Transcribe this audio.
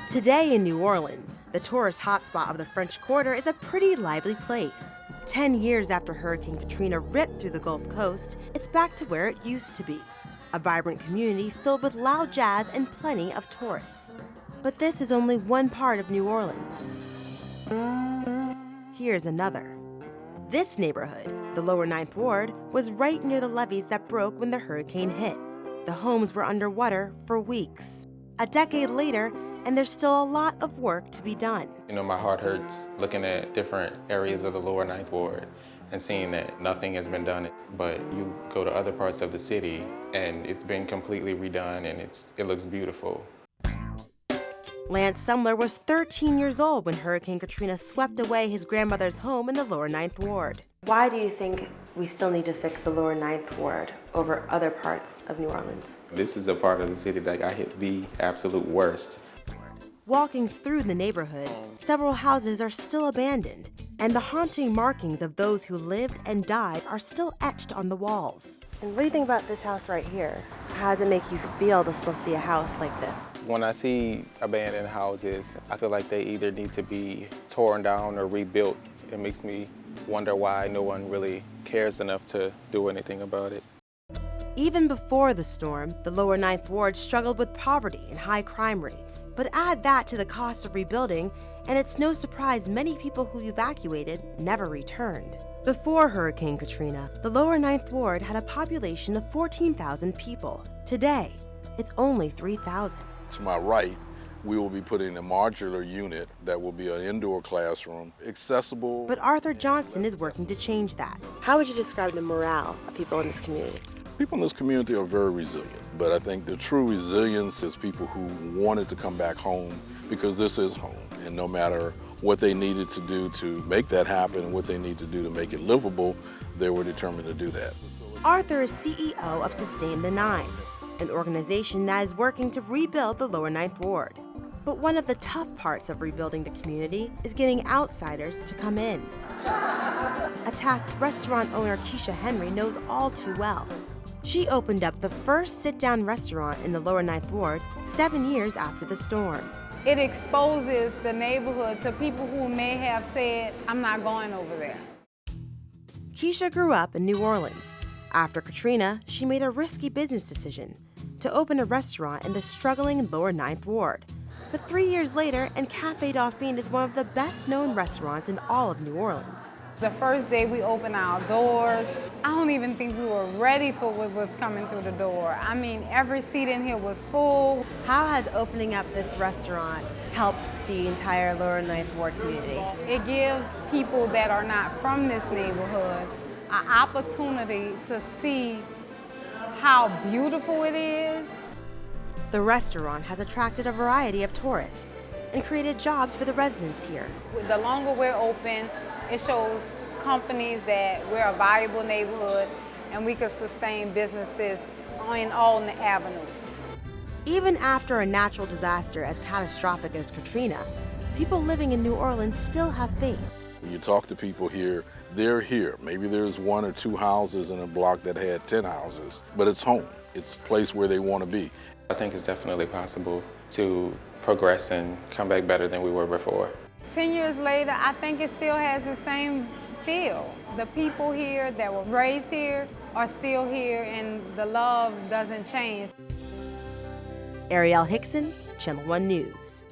Today in New Orleans, the tourist hotspot of the French Quarter is a pretty lively place. 10 years after Hurricane Katrina ripped through the Gulf Coast, it's back to where it used to be. A vibrant community filled with loud jazz and plenty of tourists. But this is only one part of New Orleans. Here's another. This neighborhood, the Lower 9th Ward, was right near the levees that broke when the hurricane hit. The homes were underwater for weeks. A decade later, and there's still a lot of work to be done. You know, my heart hurts looking at different areas of the Lower 9th Ward and seeing that nothing has been done. But you go to other parts of the city and it's been completely redone and it looks beautiful. Lance Sumler was 13 years old when Hurricane Katrina swept away his grandmother's home in the Lower 9th Ward. Why do you think we still need to fix the Lower 9th Ward over other parts of New Orleans? This is a part of the city that got hit the absolute worst. Walking through the neighborhood, several houses are still abandoned, and the haunting markings of those who lived and died are still etched on the walls. And what do you think about this house right here? How does it make you feel to still see a house like this? When I see abandoned houses, I feel like they either need to be torn down or rebuilt. It makes me wonder why no one really cares enough to do anything about it. Even before the storm, the Lower 9th Ward struggled with poverty and high crime rates. But add that to the cost of rebuilding, and it's no surprise many people who evacuated never returned. Before Hurricane Katrina, the Lower 9th Ward had a population of 14,000 people. Today, it's only 3,000. To my right, we will be putting a modular unit that will be an indoor classroom, accessible. But Arthur Johnson is working to change that. How would you describe the morale of people in this community? People in this community are very resilient, but I think the true resilience is people who wanted to come back home because this is home. And no matter what they needed to do to make that happen and what they need to do to make it livable, they were determined to do that. Arthur is CEO of Sustain the Nine, an organization that is working to rebuild the Lower 9th Ward. But one of the tough parts of rebuilding the community is getting outsiders to come in. A task restaurant owner Keisha Henry knows all too well. She opened up the first sit-down restaurant in the Lower 9th Ward 7 years after the storm. It exposes the neighborhood to people who may have said, I'm not going over there. Keisha grew up in New Orleans. After Katrina, she made a risky business decision to open a restaurant in the struggling Lower 9th Ward. But 3 years later, and Cafe Dauphine is one of the best-known restaurants in all of New Orleans. The first day we opened our doors, I don't even think we were ready for what was coming through the door. I mean, every seat in here was full. How has opening up this restaurant helped the entire Lower 9th Ward community? It gives people that are not from this neighborhood an opportunity to see how beautiful it is. The restaurant has attracted a variety of tourists and created jobs for the residents here. The longer we're open, it shows companies that we're a viable neighborhood and we can sustain businesses in all avenues. Even after a natural disaster as catastrophic as Katrina, people living in New Orleans still have faith. When you talk to people here, they're here. Maybe there's 1 or 2 houses in a block that had 10 houses, but it's home. It's a place where they want to be. I think it's definitely possible to progress and come back better than we were before. 10 years later, I think it still has the same feel. The people here that were raised here are still here and the love doesn't change. Ariel Hickson, Channel 1 News.